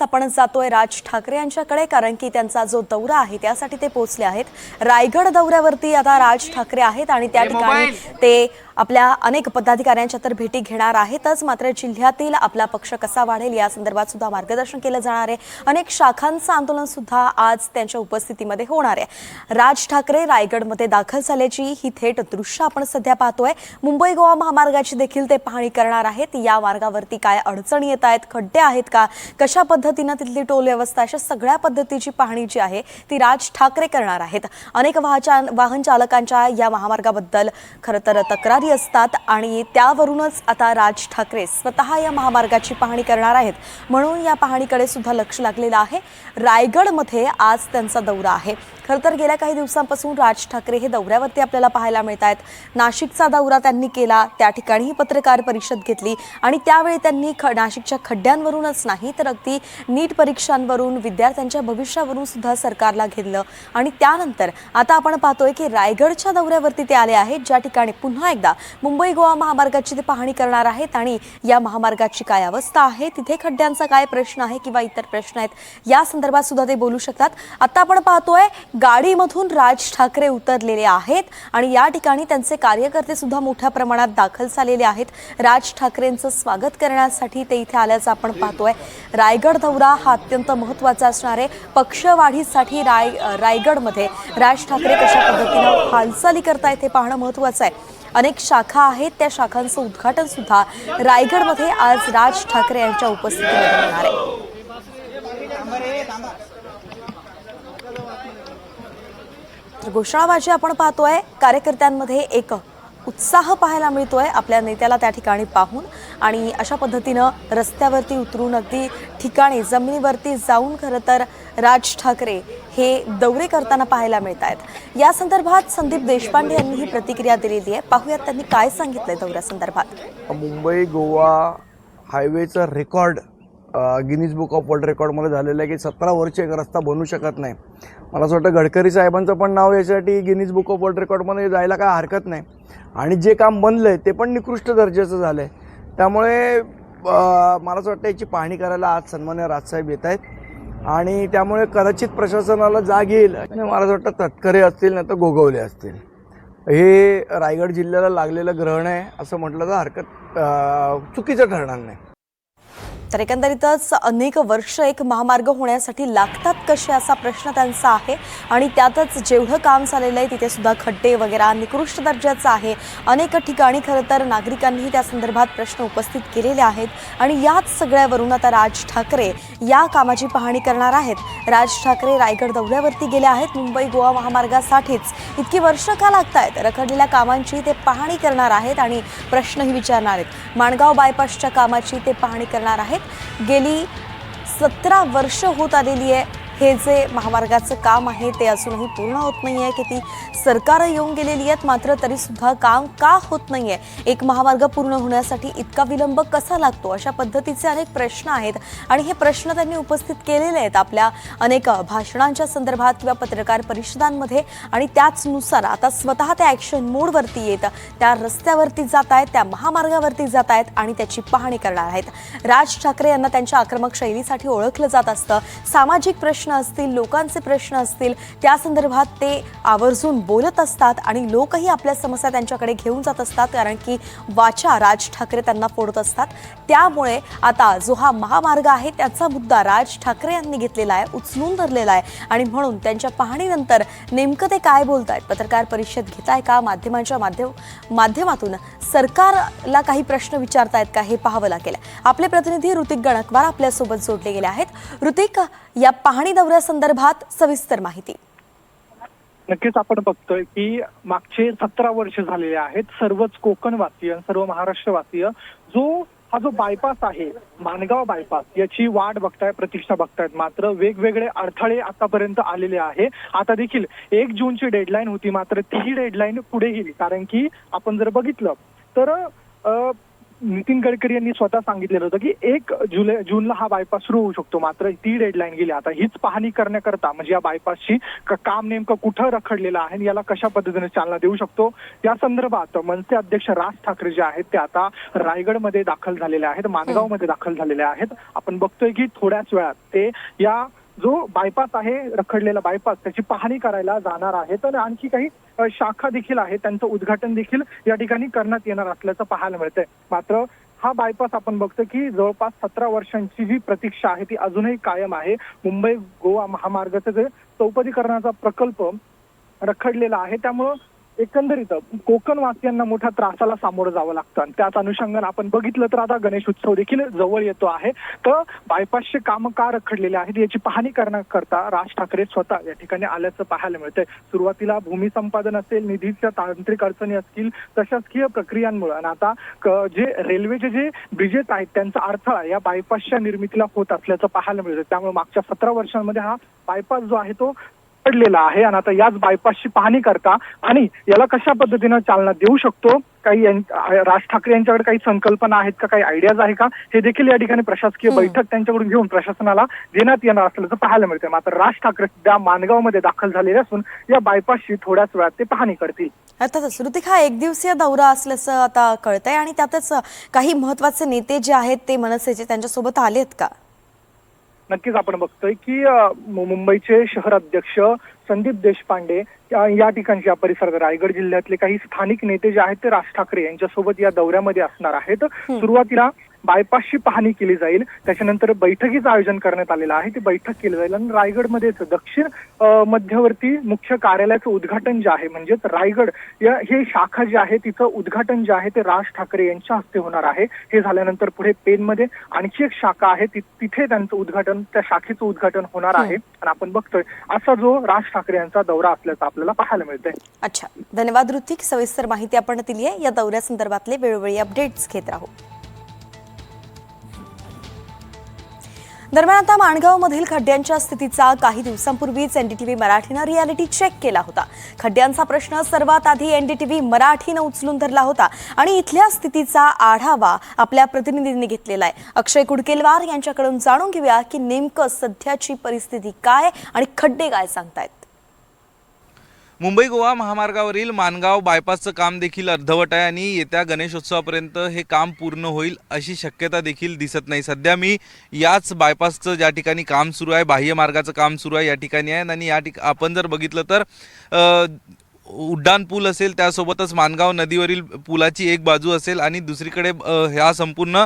आपण जातोय राज ठाकरे यांच्याकडे, कारण की त्यांचा जो दौरा आहे त्यासाठी ते पोहोचले आहेत। रायगड दौऱ्यावरती आता राज ठाकरे आहेत आणि त्या ठिकाणी ते आपल्या अनेक पदाधिकाऱ्यांच्या तर भेटी घेणार आहेतच, मात्र जिल्ह्यातील आपला पक्ष कसा वाढेल या संदर्भात सुद्धा मार्गदर्शन केलं जाणार आहे। अनेक शाखांचं आंदोलन सुद्धा आज त्यांच्या उपस्थितीमध्ये होणार आहे। राज ठाकरे रायगडमध्ये दाखल झाल्याची ही थेट दृश्य आपण सध्या पाहतोय। मुंबई गोवा महामार्गाची देखील ते पाहणी करणार आहेत। या मार्गावरती काय अडचणी येत आहेत, खड्डे आहेत का, कशा पद्धतीने तिथली टोल व्यवस्था, अशा सगळ्या पद्धतीची पाहणी जी आहे ती राज ठाकरे करणार आहेत। अनेक वाहन चालकांच्या या महामार्गाबद्दल खरं तर तक्रारी असतात आणि त्यावरूनच आता राज ठाकरे स्वतः या महामार्गाची पाहणी करणार आहेत, म्हणून या पाहणीकडे सुद्धा लक्ष लागलेलं आहे। रायगडमध्ये आज त्यांचा दौरा आहे। खरं तर गेल्या काही दिवसांपासून राज ठाकरे हे दौऱ्यावरती आपल्याला पाहायला मिळत आहेत। नाशिकचा दौरा त्यांनी केला, त्या ठिकाणीही पत्रकार परिषद घेतली आणि त्यावेळी त्यांनी नाशिकच्या खड्ड्यांवरूनच नाही तर अगदी नीट परीक्षांवरून, विद्यार्थ्यांच्या भविष्यावरून सुद्धा सरकारला घेतलं आणि त्यानंतर आता आपण पाहतोय की रायगडच्या दौऱ्यावरती ते आले आहेत, ज्या ठिकाणी पुन्हा एकदा मुंबई गोवा महामार्गाची ते पाहणी करणार आहेत आणि या महामार्गाची काय अवस्था आहे, तिथे खड्ड्यांचा काय प्रश्न आहे किंवा इतर प्रश्न आहेत या संदर्भात सुद्धा ते बोलू शकतात। आता आपण पाहतोय गाडीमधून राज ठाकरे उतरलेले आहेत आणि या ठिकाणी त्यांचे कार्यकर्ते सुद्धा मोठ्या प्रमाणात दाखल झालेले आहेत। राज ठाकरेंचं स्वागत करण्यासाठी ते इथे आल्याचं आपण पाहतोय। रायगड दौरा हा अत्यंत महत्त्वाचा असणार आहे। पक्षवाढीसाठी रायगडमध्ये राज ठाकरे कशा पद्धतीने हालचाली करतायत हे पाहणं महत्त्वाचं आहे। अनेक शाखा आहेत, त्या शाखांचं उद्घाटन सुद्धा रायगडमध्ये आज राज ठाकरे यांच्या उपस्थितीमध्ये होणार आहे। घोषणाबाजी आपण पाहतोय, कार्यकर्त्यांमध्ये एक उत्साह पाहायला मिळतोय आपल्या नेत्याला त्या ठिकाणी पाहून आणि अशा पद्धतीनं रस्त्यावरती उतरून अगदी ठिकाणी जमिनीवरती जाऊन खरं तर राज ठाकरे हे दौरे करताना पाहायला मिळत आहेत। या संदर्भात संदीप देशपांडे यांनी ही प्रतिक्रिया दिलेली आहे, पाहूयात त्यांनी काय सांगितलंय दौऱ्यासंदर्भात। मुंबई गोवा हायवेचा record Guinness book of world रेकॉर्डमध्ये झालेलं आहे की 17 वर्ष एक रस्ता बनू शकत नाही। मला असं वाटतं गडकरी साहेबांचं पण नाव यासाठी गिनीज बुक ऑफ वर्ल्ड रेकॉर्डमध्ये जायला काय हरकत नाही आणि जे काम बनलं आहे ते पण निकृष्ट दर्जाचं झालं आहे। त्यामुळे मला असं वाटतं याची पाहणी करायला आज सन्मान्य राजसाहेब येत आहेत आणि त्यामुळे कदाचित प्रशासनाला जाग येईल। मला असं वाटतं तटकरे असतील नाही तर गोगवले असतील, हे रायगड जिल्ह्याला लागलेलं ग्रहण आहे असं म्हटलं तर हरकत चुकीचं ठरणार नाही। तर एकंदरीतच अनेक वर्ष एक महामार्ग होण्यासाठी लागतात कसे असा प्रश्न त्यांचा आहे आणि त्यातच जेवढं काम झालेलं आहे तिथे सुद्धा खड्डे वगैरे निकृष्ट दर्जाचं आहे। अनेक ठिकाणी खरं तर नागरिकांनीही त्या संदर्भात प्रश्न उपस्थित केलेले आहेत आणि याच सगळ्यावरून आता राज ठाकरे या कामाची पाहणी करणार आहेत। राज ठाकरे रायगड दौऱ्यावरती गेले आहेत। मुंबई गोवा महामार्गासाठीच इतकी वर्ष का लागतायत, रखडलेल्या कामांची ते पाहणी करणार आहेत आणि प्रश्नही विचारणार आहेत। माणगाव बायपासच्या कामाची ते पाहणी करणार आहेत। गेली 17 वर्ष होत आलेली आहे हे जे महामार्गाचं काम आहे ते अजूनही पूर्ण होत नाही आहे, किती सरकार येऊन गेलेली आहेत मात्र तरी सुद्धा काम का होत नाही आहे, एक महामार्ग पूर्ण होण्यासाठी इतका विलंब कसा लागतो, अशा पद्धतीचे अनेक प्रश्न आहेत आणि हे प्रश्न त्यांनी उपस्थित केलेले आहेत आपल्या अनेक भाषणांच्या संदर्भात किंवा पत्रकार परिषदांमध्ये आणि त्याचनुसार आता स्वतः त्या ॲक्शन मोडवरती येत त्या रस्त्यावरती जात आहेत, त्या महामार्गावरती जात आहेत आणि त्याची पाहणी करणार आहेत। राज ठाकरे यांना त्यांच्या आक्रमक शैलीसाठी ओळखलं जात असतं। सामाजिक प्रश्न असतील, लोकांचे प्रश्न असतील, त्या संदर्भात ते आवर्जून बोलत असतात आणि लोकही आपल्या समस्या त्यांच्याकडे घेऊन जात असतात, कारण की वाचा राज ठाकरे त्यांना फोडत असतात। त्यामुळे आता जो हा महामार्ग आहे त्याचा मुद्दा राज ठाकरे यांनी घेतलेला आहे, उचलून धरलेला आहे आणि म्हणून त्यांच्या पाहणीनंतर नेमकं ते काय बोलतायत, पत्रकार परिषद घेताय का, माध्यमांच्या माध्यमातून सरकारला काही प्रश्न विचारतायत का, हे पाहावं लागेल। आपले प्रतिनिधी ऋतिक गणकवार आपल्यासोबत जोडले गेले आहेत। ऋतिक, या पाहणी दौऱ्यासंदर्भात सविस्तर माहिती। नक्कीच आपण बघतोय की मागचे 17 वर्ष झालेले आहेत। सर्वच कोकणवासीय, सर्व महाराष्ट्रवासीय हा जो बायपास आहे, माणगाव बायपास, याची वाट बघताय, प्रतीक्षा बघतायत, मात्र वेगवेगळे अडथळे आतापर्यंत आलेले आहे। आता देखील 1 जूनची डेडलाईन होती, मात्र तीही डेडलाईन पुढे गेली, कारण की आपण जर बघितलं तर नितीन गडकरी यांनी स्वतः सांगितलेलं होतं की 1 जूनला हा बायपास सुरू होऊ शकतो, मात्र ती डेडलाईन गेली. आता हीच पाहणी करण्याकरता म्हणजे या बायपासची काम नेमकं कुठं रखडलेलं आहे आणि याला कशा पद्धतीने चालना देऊ शकतो या संदर्भात मनसे अध्यक्ष राज ठाकरे जे आहेत ते आता रायगडमध्ये दाखल झालेले आहेत, माणगावमध्ये दाखल झालेले आहेत. आपण बघतोय की थोड्याच वेळात ते या जो बायपास आहे रखडलेला बायपास त्याची पाहणी करायला जाणार आहेत आणि आणखी काही शाखा देखील आहे त्यांचं उद्घाटन देखील या ठिकाणी करण्यात येणार असल्याचं पाहायला मिळतंय. मात्र हा बायपास आपण बघतो की जवळपास 17 वर्षांची जी प्रतीक्षा आहे ती अजूनही कायम आहे. मुंबई गोवा महामार्गाचा जे चौपदरीकरणाचा प्रकल्प रखडलेला आहे त्यामुळं एकंदरीत कोकणवासियांना मोठ्या त्रासाला सामोरं जावं लागतं आणि त्याच अनुषंगाने आपण बघितलं तर आता गणेश उत्सव देखील जवळ येतो आहे. तर बायपासचे कामं का रखडलेले आहेत याची पाहणी करण्याकरता राज ठाकरे स्वतः या ठिकाणी आल्याचं पाहायला मिळतंय. सुरुवातीला भूमी संपादन असेल, निधीच्या तांत्रिक अडचणी असतील, प्रशासकीय प्रक्रियांमुळे आणि आता जे रेल्वेचे जे ब्रिजेस आहेत त्यांचा अडथळा या बायपासच्या निर्मितीला होत असल्याचं पाहायला मिळतं. त्यामुळे मागच्या 17 वर्षांमध्ये हा बायपास जो आहे तो पडलेला आहे आणि आता याच बायपासची पाहणी करता आणि याला कशा पद्धतीनं चालना देऊ शकतो, काही राज ठाकरे यांच्याकडे काही संकल्पना आहेत का, काही आयडियाज आहे का, हे देखील या ठिकाणी प्रशासकीय बैठक त्यांच्याकडून घेऊन प्रशासनाला देण्यात येणार असल्याचं पाहायला मिळतंय. मात्र राज ठाकरे सध्या माणगावमध्ये दाखल झालेले असून या बायपासची थोड्याच वेळात ते पाहणी करतील. अर्थातच ऋतिक, हा 1 दिवसीय दौरा असल्याचं आता कळतंय आणि त्यातच काही महत्वाचे नेते जे आहेत ते मनसेचे त्यांच्यासोबत आलेत का? नक्कीच आपण बघतोय की मुंबईचे शहर अध्यक्ष संदीप देशपांडे या ठिकाणच्या परिसरात रायगड जिल्ह्यातले काही स्थानिक नेते जे आहेत ते राज ठाकरे यांच्यासोबत या दौऱ्यामध्ये असणार आहेत. सुरुवातीला बायपासची पाहणी केली जाईल, त्याच्यानंतर बैठकीचं आयोजन करण्यात आलेलं आहे, ती बैठक केली जाईल आणि रायगडमध्येच दक्षिण मध्यवर्ती मुख्य कार्यालयाचं उद्घाटन जे आहे म्हणजेच रायगड हे शाखा जी आहे तिचं उद्घाटन जे आहे ते राज ठाकरे यांच्या हस्ते होणार आहे. हे झाल्यानंतर पुढे पेनमध्ये आणखी एक शाखा आहे तिथे त्यांचं उद्घाटन, त्या शाखेचं उद्घाटन होणार आहे आणि आपण बघतोय असा जो राज ठाकरे यांचा दौरा असल्याचं आपल्याला पाहायला मिळतंय. अच्छा, धन्यवाद ऋतिक. सविस्तर माहिती आपण दिली आहे. या दौऱ्यासंदर्भातले वेळोवेळी अपडेट्स घेत राहू. दरम्यान आता माणगावमधील खड्ड्यांच्या स्थितीचा काही दिवसांपूर्वीच एनडीटीव्ही मराठीनं रियालिटी चेक केला होता. खड्ड्यांचा प्रश्न सर्वात आधी एनडीटीव्ही मराठीनं उचलून धरला होता आणि इथल्या स्थितीचा आढावा आपल्या प्रतिनिधींनी घेतलेला आहे. अक्षय कुडकेलवार यांच्याकडून जाणून घेऊया की नेमकं सध्याची परिस्थिती काय आणि खड्डे काय सांगतायत. मुंबई गोवा महामार्गावरील माणगाव बायपासचं काम देखील अर्धवट आहे आणि येत्या गणेशोत्सवापर्यंत हे काम पूर्ण होईल अशी शक्यता देखील दिसत नाही. सध्या मी याच बायपासचं ज्या ठिकाणी काम सुरू आहे, बाह्य मार्गाचं काम सुरू आहे या ठिकाणी आहे आणि आपण जर बघितलं तर उड्डाण पूल असेल, त्यासोबतच माणगाव नदीवरील पुलाची एक बाजू असेल आणि दुसरीकडे ह्या संपूर्ण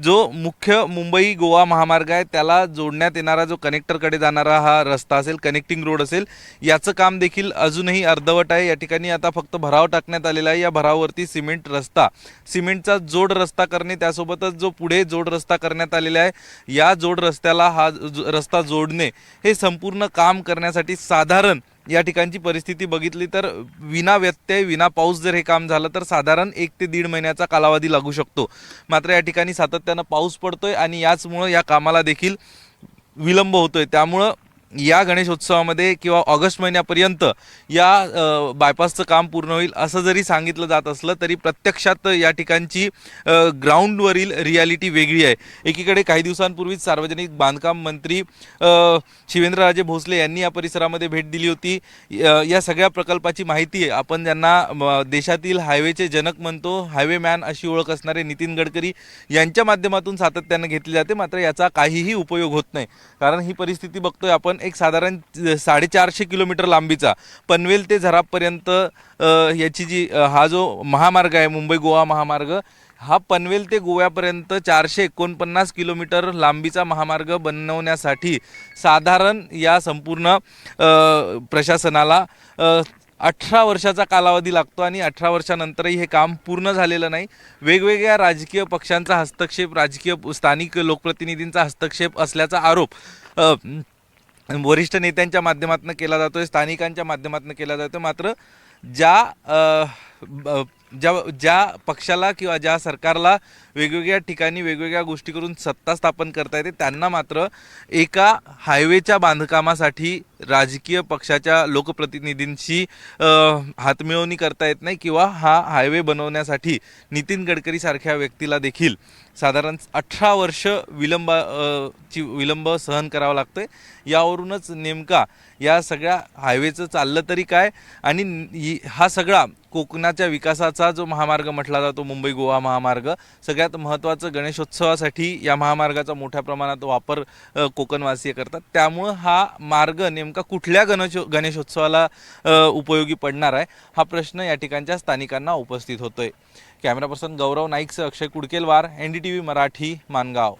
जो मुख्य मुंबई गोवा महामार्ग आहे त्याला जोडण्यात येणारा जो कनेक्टरकडे जाणारा हा रस्ता असेल, कनेक्टिंग रोड असेल, याचं काम देखील अजूनही अर्धवट आहे. या ठिकाणी आता फक्त भराव टाकण्यात आलेला आहे. या भरावावरती सिमेंटचा जोड रस्ता करणे, त्यासोबतच जो पुढे जोड रस्ता करण्यात आलेला आहे या जोड रस्त्याला हा रस्ता जोडणे, हे संपूर्ण काम करण्यासाठी साधारण या ठिकाणची परिस्थिती बघितली तर विना व्यत्यय, विना पाऊस जर हे काम झालं तर साधारण 1 ते 1.5 महिन्याचा कालावधी लागू शकतो. मात्र या ठिकाणी सातत्यानं पाऊस पडतोय आणि याचमुळं या कामाला देखील विलंब होतोय. त्यामुळं या गणेशोत्सवामध्ये किंवा ऑगस्ट महिन्यापर्यंत या बायपासचं काम पूर्ण होईल असं जरी सांगितलं जात असलं तरी प्रत्यक्षात या ठिकाणची ग्राउंडवरील रियालिटी वेगळी आहे. एकीकडे काही दिवसांपूर्वीच सार्वजनिक बांधकाम मंत्री शिवेंद्रराजे भोसले यांनी या परिसरामध्ये भेट दिली होती. या सगळ्या प्रकल्पाची माहिती आपण ज्यांना देशातील हायवेचे जनक म्हणतो, हायवे मॅन अशी ओळख असणारे नितीन गडकरी यांच्या माध्यमातून सातत्यानं घेतली जाते. मात्र याचा काहीही उपयोग होत नाही, कारण ही परिस्थिती बघतोय आपण एक साधारण 450 किलोमीटर लांबीचा पनवेल ते झराबपर्यंत याची जी हा जो महामार्ग आहे मुंबई गोवा महामार्ग, हा पनवेल ते गोव्यापर्यंत 449 किलोमीटर लांबीचा महामार्ग बनवण्यासाठी साधारण या संपूर्ण प्रशासनाला 18 वर्षाचा कालावधी लागतो आणि 18 वर्षानंतरही हे काम पूर्ण झालेलं नाही. वेगवेगळ्या राजकीय पक्षांचा हस्तक्षेप, राजकीय स्थानिक लोकप्रतिनिधींचा हस्तक्षेप असल्याचा आरोप वरिष्ठ नेत्यांच्या माध्यमातून केला जातोय, स्थानिकांच्या माध्यमातून केला जातो. मात्र ज्या पक्षाला किंवा ज्या सरकारला वेगवेगळ्या ठिकाणी वेगवेगळ्या गोष्टी करून सत्ता स्थापन करता येते त्यांना मात्र एका हायवेच्या बांधकामासाठी राजकीय पक्षाच्या लोकप्रतिनिधींशी हातमिळवणी करता येत नाही किंवा हा हायवे बनवण्यासाठी नितीन गडकरी सारख्या व्यक्तीला देखील साधारण 18 वर्ष विलंब सहन करावा लागतोय। यावरूनच नेमका या सगळ्या हायवेचं चाललं तरी काय आणि हा सगळा कोकणाच्या विकासाचा जो महामार्ग म्हटला जातो मुंबई गोवा महामार्ग, सगळ्यात महत्त्वाचं गणेशोत्सवासाठी या महामार्गाचा मोठ्या प्रमाणात वापर कोकणवासीय करतात। त्यामुळं हा मार्ग नेमका कुठल्या गणेशोत्सवाला उपयोगी पडणार आहे हा प्रश्न या ठिकाणच्या स्थानिकांना उपस्थित होतोय। कॅमेरा पर्सन गौरव नाईकसह अक्षय कुडकेलवार, NDTV मराठी, माणगाव।